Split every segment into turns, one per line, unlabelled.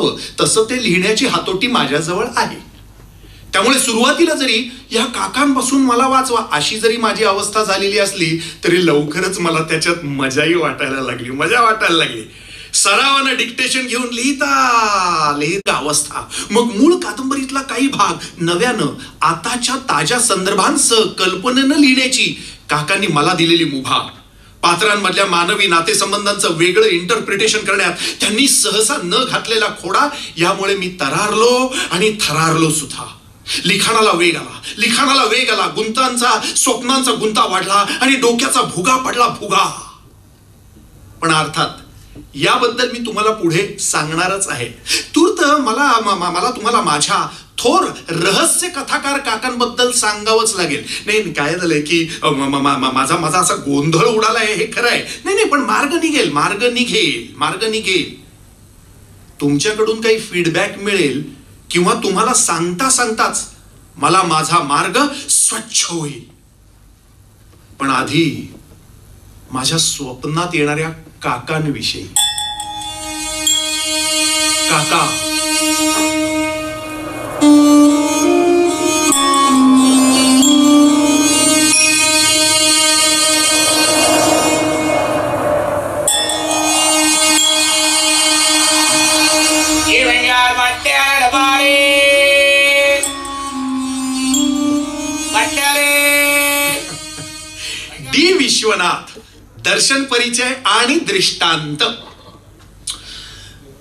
हवं तसं ते लिहिण्याची हातोटी माझ्याजवळ आहे. त्यामुळे सुरुवातीला जरी या काकांपासून मला वाचवा अशी जरी माझी अवस्था झालेली असली तरी लवकरच मला त्याच्यात मजाही वाटायला लागली. सरावानं डिक्टेशन घेऊन लिहिता अवस्था, मग मूळ कादंबरीतला काही भाग नव्यानं आताच्या ताज्या संदर्भांसह कल्पनेनं लिहिण्याची काकांनी मला दिलेली मुभा, पात्रांमधल्या मानवी नातेसंबंधांचं वेगळं इंटरप्रिटेशन करण्यात त्यांनी सहसा न घातलेला खोडा, यामुळे मी थरारलो सुद्धा. लिखाणाला वेग आला, स्वप्नांचा गुंता वाढला आणि डोक्याचा भुगा पडला. पण अर्थात याबद्दल मी तुम्हाला पुढे सांगणारच आहे. तूर्त मला तुम्हाला माझ्या थोर रहस्य कथाकार काकांबद्दल सांगावंच लागेल. नाही काय झालंय की माझा असा गोंधळ उडालाय हे खरं आहे. नाही पण मार्ग निघेल. तुमच्याकडून काही फीडबॅक मिळेल किंवा तुम्हाला सांगताच मला माझा मार्ग स्वच्छ होईल. पण आधी माझ्या स्वप्नात येणाऱ्या काकांविषयी. काका डी. विश्वनाथ, दर्शन परिचय आणि दृष्टांत.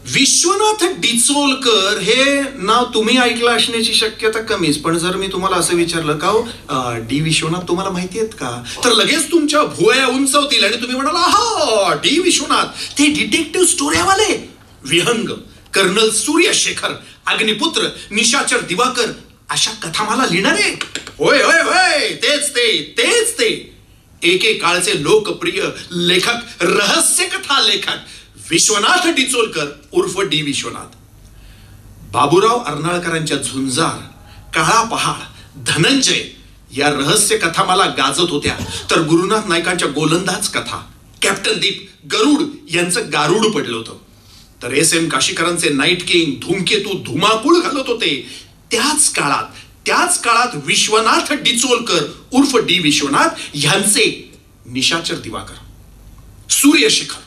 विश्वनाथ डिचोलकर हे नाव तुम्ही ऐकलं असण्याची शक्यता कमीच. पण जर मी तुम्हाला असं विचारलं का डी. विश्वनाथ तुम्हाला माहिती आहेत का, तर लगेच तुमच्या भुवया उंचवतील आणि तुम्ही म्हणाल हा डी. विश्वनाथ ते डिटेक्टिव्ह स्टोऱ्यावाले, विहंग, कर्नल सूर्यशेखर, अग्निपुत्र, निशाचर दिवाकर अशा कथा मला लिहिणारे. होय तेच ते एके काळचे लोकप्रिय लेखक, रहस्य कथा लेखक विश्वनाथ डिचोलकर उर्फ डी. विश्वनाथ. बाबूराव अर्नाळकरांच्या झुंजार, काळा पहाड, धनंजय या रहस्य कथा मला गाजत होत्या. तर गुरुनाथ नाईकांच्या गोलंदाज कथा, कॅप्टन दीप, गरुड यांचं गारुड पडलं होतं. तर एस.एम. काशीकरांचे नाईट किंग, धूमकेतू धुमाकूळ घालत होते. त्याच काळात विश्वनाथ डिचोलकर उर्फ डी. विश्वनाथ यांचे निशाचर दिवाकर, सूर्यशेखर,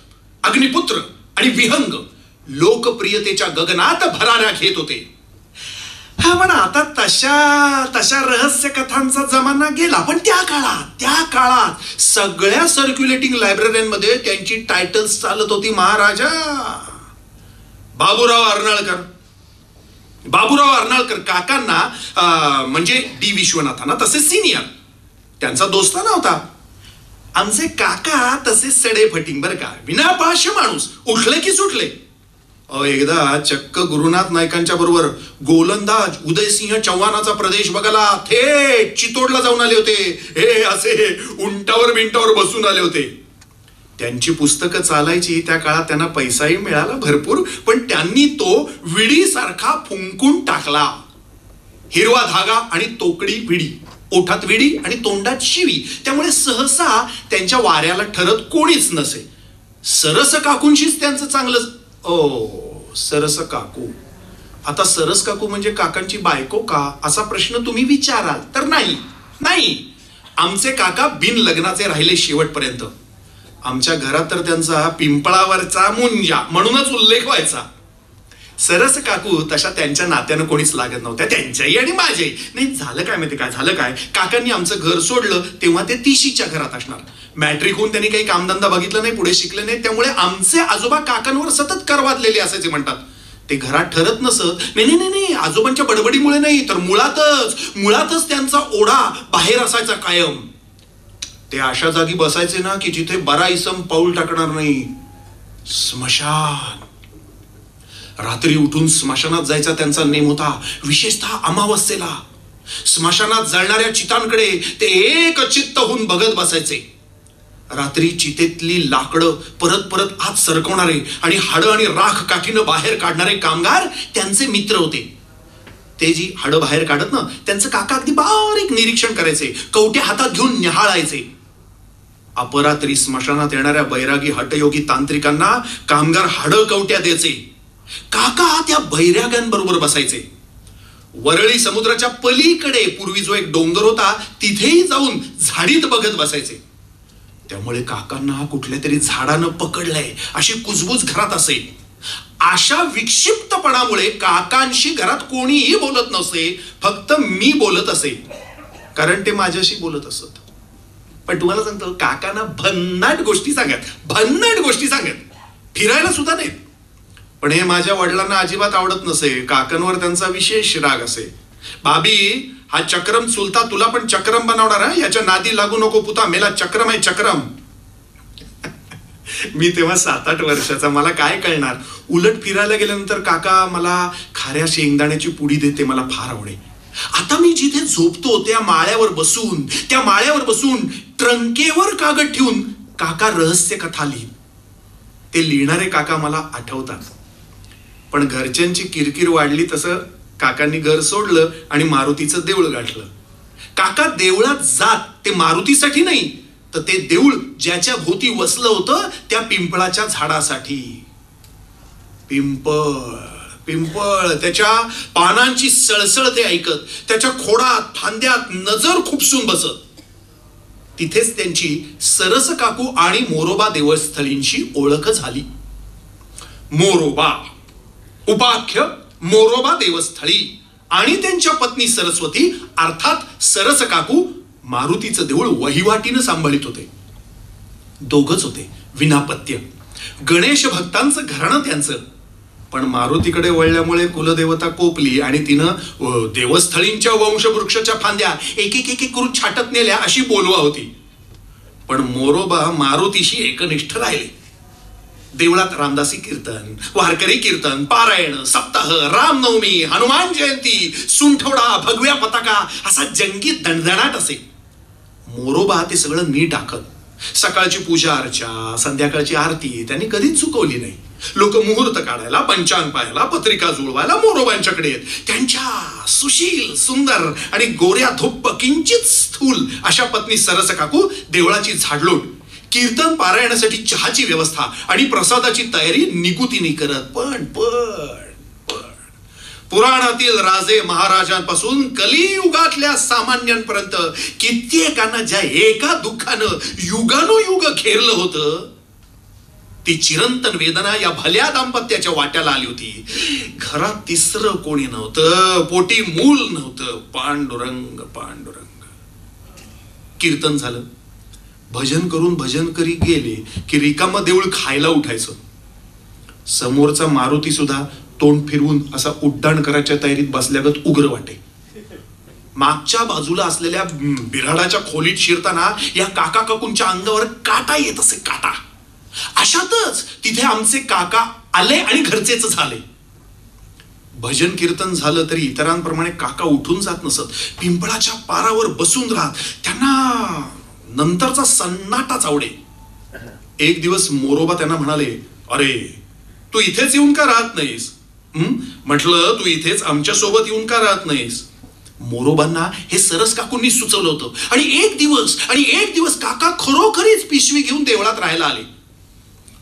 अग्निपुत्र आणि विहंग लोकप्रियतेच्या गगनात भराऱ्या घेत होते. पण आता तशा रहस्य कथांचा जमाना गेला. पण त्या काळात सगळ्या सर्क्युलेटिंग लायब्ररीमध्ये त्यांची टायटल्स चालत होती महाराजा. बाबूराव अर्नाळकर काकांना म्हणजे डी. विश्वनाथांना तसे सिनियर, त्यांचा दोस्त नव्हता. आमचे काका तसे सडे फटिंग बरं का, विनापाश माणूस, उठले की सुटले. एकदा चक्क गुरुनाथ नाईकांच्या बरोबर गोलंदाज उदयसिंह चव्हाणाचा प्रदेश बघायला थेट चितोडला जाऊन आले होते. हे असे उंटावर बसून आले होते. त्यांची पुस्तकं चालायची. त्या काळात त्यांना पैसाही मिळाला भरपूर. पण त्यांनी तो विडीसारखा फुंकून टाकला. हिरवा धागा आणि तोकडी विडी, ओठात विडी आणि तोंडात शिवी. त्यामुळे सहसा त्यांच्या वाऱ्याला ठरत कोणीच नसे. सरस काकूंशीच त्यांचं चांगलं. सरस काकू. आता सरस काकू म्हणजे काकांची बायको का असा प्रश्न तुम्ही विचाराल तर नाही. आमचे काका बिन लग्नाचे राहिले शेवटपर्यंत. आमच्या घरात तर त्यांचा पिंपळावरचा मुंजा म्हणूनच उल्लेख व्हायचा. सरस काकू तशा त्यांच्या नात्यानं कोणीच लागत नव्हत्या, त्यांच्याही आणि माझ्याही. नाही झालं काय माहिती काय झालं काय, काकांनी आमचं घर सोडलं तेव्हा ते तिशीच्या घरात असणार. मॅट्रिक होऊन त्यांनी काही कामधंदा बघितला नाही, पुढे शिकले नाही. त्यामुळे आमचे आजोबा काकांवर सतत करवादलेले असायचे म्हणतात. ते घरात ठरत नसत. नाही आजोबांच्या बडबडीमुळे नाही, तर मुळातच त्यांचा ओढा बाहेर असायचा कायम. ते अशा जागी बसायचे ना की जिथे बरा इसम पाऊल टाकणार नाही. स्मशान. रात्री उठून स्मशानात जायचा त्यांचा नेम होता, विशेषतः अमावस्येला. स्मशानात जळणाऱ्या चितांकडे ते एकचित्त होऊन बघत बसायचे. रात्री चितेतली लाकडं परत आत सरकवणारे आणि हाडं आणि राख काठीनं बाहेर काढणारे कामगार त्यांचे मित्र होते. ते जी हाडं बाहेर काढत ना, त्यांचं काका अगदी बारीक निरीक्षण करायचे, कवट्या हातात घेऊन निहाळायचे. अपरात्री स्मशानात येणाऱ्या बैरागी हटयोगी तांत्रिकांना कामगार हाडं कवट्या द्यायचे. काका त्या बैराग्यांबरोबर बसायचे. वरळी समुद्राच्या पलीकडे पूर्वी जो एक डोंगर होता तिथेही जाऊन झाडीत बघत बसायचे. त्यामुळे काकांना कुठल्या तरी झाडानं पकडलंय अशी कुजबूज घरात असे. अशा विक्षिप्तपणामुळे काकांशी घरात कोणीही बोलत नसे, फक्त मी बोलत असे, कारण ते माझ्याशी बोलत असत. पण तुम्हाला सांगतो, काकांना भन्नाट गोष्टी सांगत फिरायला सुद्धा नाही. पण हे माझ्या वडिलांना अजिबात आवडत नसे. काकांवर त्यांचा विशेष राग असे. बाबी, हा चक्रम चुलता तुला पण चक्रम बनवणार आहे, याच्या नादी लागू नको पुता, मेला चक्रम आहे चक्रम. मी तेव्हा 7-8 वर्षाचा, मला काय कळणार. उलट फिरायला गेल्यानंतर काका मला खाऱ्या शेंगदाण्याची पुडी देते, मला फार आवडे. आता मी जिथे झोपतो त्या माळ्यावर बसून ट्रंकेवर कागद ठेवून काका रहस्य कथा लिहित. ते लिहिणारे काका मला आठवतात. पण घरच्यांची किरकिर वाढली तसं काकांनी घर सोडलं आणि मारुतीचं देऊळ गाठलं. काका देवळात जात ते मारुतीसाठी नाही, तर ते देऊळ ज्याच्या भोवती वसलं होतं त्या पिंपळाच्या झाडासाठी. पिंपळ त्याच्या पानांची सळसळ ते ऐकत, त्याच्या खोडात फांद्यात नजर खुपसून बसत. तिथेच त्यांची सरस काकू आणि मोरोबा देवस्थळींशी ओळख झाली. मोरोबा, उपाख्य मोरोबा देवस्थळी आणि त्यांच्या पत्नी सरस्वती अर्थात सरस काकू मारुतीचं देऊळ वहिवाटीनं सांभाळीत होते. दोघच होते, विनापत्य. गणेश भक्तांचं घराणं त्यांचं. पण मारुतीकडे वळल्यामुळे कुलदेवता कोपली आणि तिनं देवस्थळींच्या वंशवृक्षाच्या फांद्या एक करून छाटत नेल्या अशी बोलवा होती. पण मोरोबा मारुतीशी एकनिष्ठ राहिले. देवळात रामदासी कीर्तन, वारकरी कीर्तन, पारायण, सप्ताह, रामनवमी, हनुमान जयंती, सुंठवडा, भगव्या पताका असा जंगी दणदणाट असे. मोरोबा ते सगळं नीट आखत. सकाळची पूजा अर्चा, संध्याकाळची आरती त्यांनी कधीच चुकवली नाही. लोक मुहूर्त काढायला, पंचांग पाहायला, पत्रिका जुळवायला मोरोबांच्याकडे येत. त्यांच्या सुशील, सुंदर आणि गोऱ्या धुप्प किंचित स्थूल अशा पत्नी सरस काकू देवळाची झाडलोट, कीर्तन पारायणासाठी चहाची व्यवस्था आणि प्रसादाची तयारी निगुतीने करत. पण पुराणातील राजे महाराजांपासून कलियुगातल्या सामान्यांपर्यंत कित्येकांना ज्या एका दुःखानं युगानुयुग घेरलं होतं, ती चिरंतन वेदना या भल्या दाम्पत्याच्या वाट्याला आली होती. घरात तिसरं कोणी नव्हतं, पोटी मूल नव्हतं. पांडुरंग पांडुरंग. कीर्तन झालं, भजन करून भजनकरी गेले की रिकामं देऊळ खायला उठायचं. समोरचा मारुती सुद्धा तोंड फिरवून असा उड्डाण करायच्या तयारीत बसल्यागत उग्र वाटे. मागच्या बाजूला असलेल्या बिराडाच्या खोलीत शिरताना या काका काकूंच्या अंगावर काटा येत असे, काटा. अशातच तिथे आमचे काका आले आणि घरचेच झाले. भजन कीर्तन झालं तरी इतरांप्रमाणे काका उठून जात नसत. पिंपळाच्या पारावर बसून राहत. त्यांना नंतरचा सन्नाटाच आवडे. एक दिवस मोरोबा त्यांना म्हणाले, अरे तू इथेच येऊन का राहत नाहीस? म्हटलं, तू इथेच आमच्या सोबत येऊन का राहत नाहीस? मोरोबांना हे सरस काकूंनी सुचवलं होतं. आणि एक दिवस काका खरोखरीच पिशवी घेऊन देवळात राहायला आले.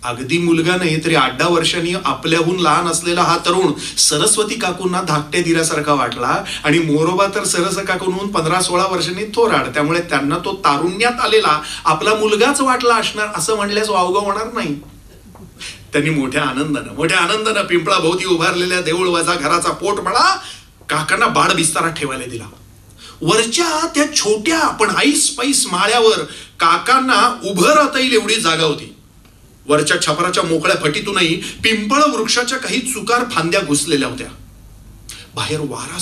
अगदी मुलगा नाही तरी 8-10 वर्षांनी आपल्याहून लहान असलेला हा तरुण सरस्वती काकूंना धाकटे दिल्यासारखा वाटला. आणि मोरोबा तर सरस काकूंहून 15-16 वर्षांनी थोराड, त्यामुळे त्यांना तो तारुण्यात आलेला आपला मुलगाच वाटला असणार असं म्हणल्यास वावगं होणार नाही. त्यांनी मोठ्या आनंदानं पिंपळाभोवती उभारलेल्या देऊळ वजा घराचा पोटमाळा काकांना बाड बिस्तारा ठेवायला दिला. वरच्या त्या छोट्या पण ऐस पैस माळ्यावर काकांना उभं राहता येईल एवढी जागा होती. वरच्या छपराच्या मोकळ्या फटीतूनही पिंपळ वृक्षाच्या काही चुकार फांद्या घुसलेल्या होत्या. बाहेर वारा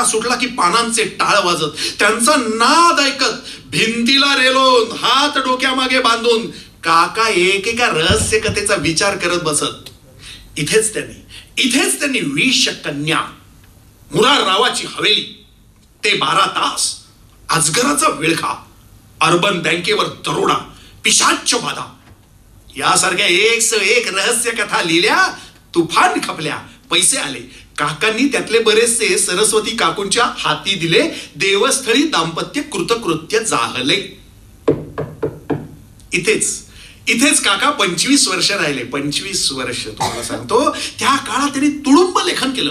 सुटला की पानांचे टाळ वाजत, त्यांचा नाद ऐकत, भिंतीला रेलून हात डोक्यामागे बांधून काका एकेका रहस्य कथेचा विचार करत बसत. इथेच त्यांनी 20 कन्या, मुरार रावाची हवेली, ते 12 तास, अजगराचा विळखा, अर्बन बँकेवर दरोडा, पिशाच्य बाधा यासारख्या एक रहस्य कथा लिहिल्या. तुफान खपल्या, पैसे आले. काकांनी त्यातले बरेचसे सरस्वती काकूंच्या हाती दिले. देवस्थळी दाम्पत्य कृतकृत्य जाहले. इथेच काका 25 वर्ष राहिले. 25 वर्ष तुम्हाला सांगतो. त्या काळात त्यांनी तुडुंब लेखन केलं.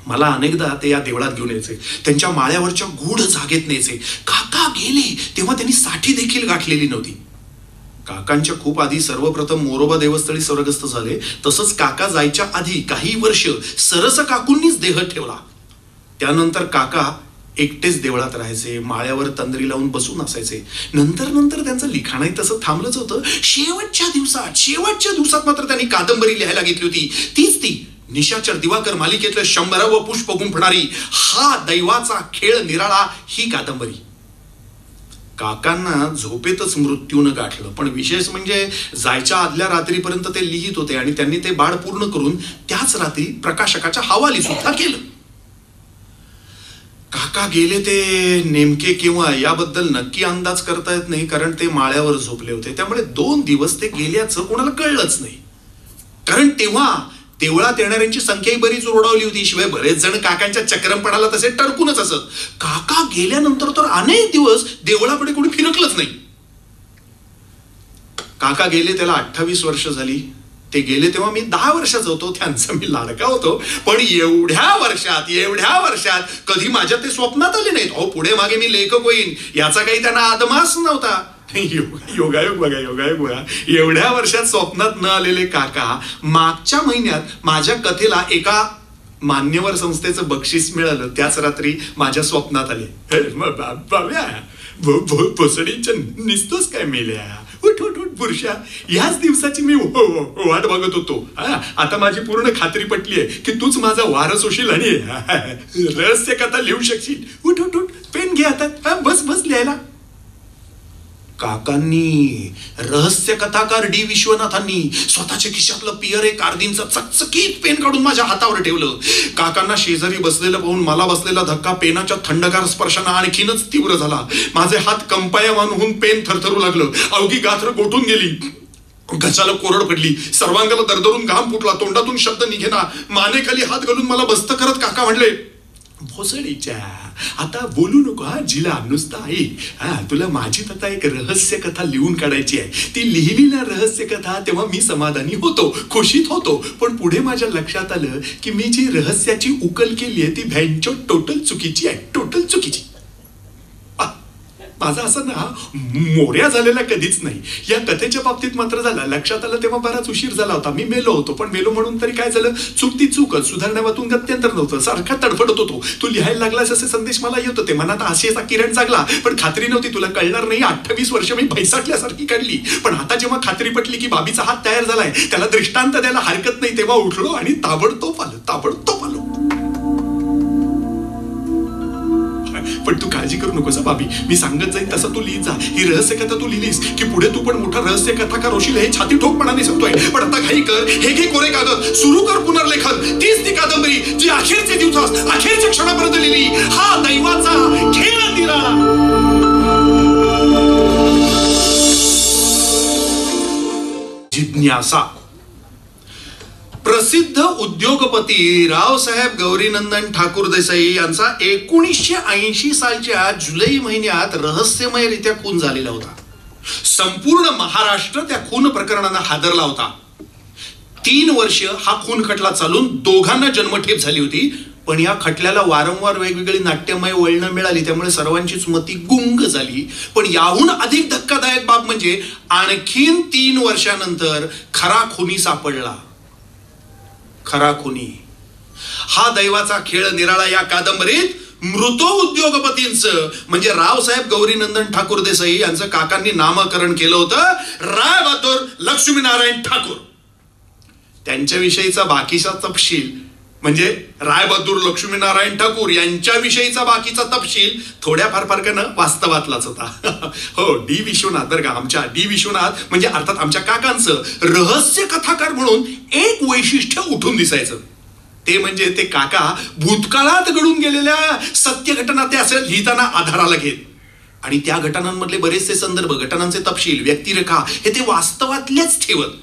मला अनेकदा ते या देवळात घेऊन यायचे, त्यांच्या माळ्यावरच्या गूढ जागेत न्यायचे. काका गेले तेव्हा त्यांनी साठी देखील गाठलेली नव्हती. काकांच्या खूप आधी सर्वप्रथम मोरोबा देवस्थळी स्वर्गस्थ झाले. तसंच काका जायच्या आधी काही वर्ष सरस काकूंनीच देह ठेवला. त्यानंतर काका एकटेच देवळात राहायचे, माळ्यावर तंद्री लावून बसून असायचे. नंतर त्यांचं लिखाणही तसं थांबलंच होतं. शेवटच्या दिवसात मात्र त्यांनी कादंबरी लिहायला घेतली होती. ती निशाचर दिवाकर मालिकेतलं 100व पुष्प गुंफणारी हा दैवाचा खेळ निराळा ही कादंबरी. काकांना झोपेतच मृत्यूनं गाठलं. पण विशेष म्हणजे जायच्या आदल्या रात्रीपर्यंत ते लिहित होते आणि त्यांनी ते बाळ पूर्ण करून त्याच रात्री प्रकाशकाच्या हवाली सुद्धा केलं. काका गेले ते नेमके केव्हा याबद्दल नक्की अंदाज करता येत नाही, कारण ते माळ्यावर झोपले होते. त्यामुळे 2 दिवस ते गेल्याचं कोणाला कळलंच नाही. कारण तेव्हा देवळात येणाऱ्यांची संख्याही बरीच ओरडावली होती. शिवाय बरेच जण काकांच्या चक्रमपणाला तसे टरकूनच असत. काका गेल्यानंतर तर अनेक दिवस देवळाकडे कोणी फिरकलंच नाही. काका गेले त्याला 28 वर्ष झाली. ते गेले तेव्हा मी 10 वर्षाचा होतो. त्यांचा मी लाडका होतो. पण एवढ्या वर्षात कधी माझ्या ते स्वप्नात आले नाहीत. अहो, पुढे मागे मी लेखक होईन याचा काही त्यांना आदमास नव्हता. योगायोग बघा. एवढ्या वर्षात स्वप्नात न आलेले काका मागच्या महिन्यात माझ्या कथेला एका मान्यवर संस्थेचं बक्षीस मिळालं त्याच रात्री माझ्या स्वप्नात आले. भोसडीच्या निसतोच काय मेल्या, उठ पुरुषा, याच दिवसाची मी वाट बघत होतो. आता माझी पूर्ण खात्री पटली आहे की तूच माझा वारस होशील आणि रहस्य कथा लिहू शकशील. उठ पेन घे आता, बस लिहायला. काकांनी, रहस्य कथाकार डी विश्वनाथांनी स्वतःच्या खिशातलं पियर एक अर्धींचं चकचकीत पेन काढून माझ्या हातावर ठेवलं. काकांना शेजारी बसलेलं पाहून मला बसलेला धक्का पेनाच्या थंडगार स्पर्शानं आणखीनच तीव्र झाला. माझे हात कंपायमान होऊन पेन थरथरू लागलं. अवघी गात्र गोठून गेली, घशाला कोरड पडली, सर्वांगाला दरदरून घाम फुटला, तोंडातून शब्द निघेना. मानेखाली हात घालून मला बस्त करत काका म्हणले, भोसडीच्या आता बोलू नको हा, जिला नुसता ऐक. तुला माझी आता एक रहस्य कथा लिहून काढायची आहे. ती लिहिली ना रहस्य कथा तेव्हा मी समाधानी होतो, खुशीत होतो. पण पुढे माझ्या लक्षात आलं की मी जी रहस्याची उकल केली आहे ती भ्यांचो टोटल चुकीची आहे, टोटल चुकीची. माझा असं ना मोर्या झालेला कधीच नाही. या कथेच्या बाबतीत मात्र झाला. लक्षात आलं तेव्हा बराच उशीर झाला होता. मी मेलो होतो. पण मेलो म्हणून तरी काय झालं, चूक ती चूकच, सुधारण्यावातून गत्यंतर नव्हतं. सारखा तडफडत होतो. तू लिहायला लागलास असे संदेश मला येत होते. मनात आशेचा किरण जागला, पण खात्री नव्हती. तुला कळणार नाही, 28 वर्ष मी भैसाटल्यासारखी काढली. पण आता जेव्हा खात्री पटली की बाबीचा हात तयार झालाय, त्याला दृष्टांत द्यायला हरकत नाही, तेव्हा उठलो आणि ताबडतोब आलो. पण तू काळजी करू नकोस बाबी, मी सांगत जाईन तसं तू लिहित जा. ही रहस्य कथा तू लिहिलीस की पुढे तू पण मोठा रहस्य कथाकार होशील हे छाती ठोकपणाने सांगतोय. पण आता घाई कर, हे घे कोरे कागद, सुरू कर पुनर्लेखन. तीच ती कादंबरी जी अखेरचे दिवस, अखेरच्या क्षणापर्यंत लिहिली. हा दैवाचा खेळ निराळा. जिज्ञासा. प्रसिद्ध उद्योगपती रावसाहेब गौरीनंदन ठाकूर देसाई यांचा 1980 सालच्या जुलै महिन्यात रहस्यमयरित्या खून झालेला होता. संपूर्ण महाराष्ट्र त्या खून प्रकरणाने हादरला होता. 3 वर्ष हा खून खटला चालून दोघांना जन्मठेप झाली होती. पण या खटल्याला वारंवार वेगवेगळी नाट्यमय वळणं मिळाली, त्यामुळे सर्वांचीच मती गुंग झाली. पण याहून अधिक धक्कादायक बाब म्हणजे आणखीन 3 वर्षानंतर खरा खुनी सापडला. खरा खुनी. हा दैवाचा खेळ निराळा या कादंबरीत मृतो उद्योगपतींचं म्हणजे रावसाहेब गौरीनंदन ठाकूर देसाई यांचं काकांनी नामकरण केलं होतं राय बहादूर लक्ष्मीनारायण ठाकूर. त्यांच्याविषयीचा बाकीचा तपशील म्हणजे राय बहादूर लक्ष्मीनारायण ठाकूर यांच्याविषयीचा बाकीचा तपशील थोड्याफार फरकानं वास्तवातलाच होता. हो, डी विश्वनाथ बरं का, आमच्या डी विश्वनाथ म्हणजे अर्थात आमच्या काकांचं रहस्य कथाकार म्हणून एक वैशिष्ट्य उठून दिसायचं. ते म्हणजे ते काका भूतकाळात घडून गेलेल्या सत्य घटना ते असं लिहिताना आधाराला घेत आणि त्या घटनांमधले बरेचसे संदर्भ, घटनांचे तपशील, व्यक्तिरेखा हे ते वास्तवातलेच ठेवत.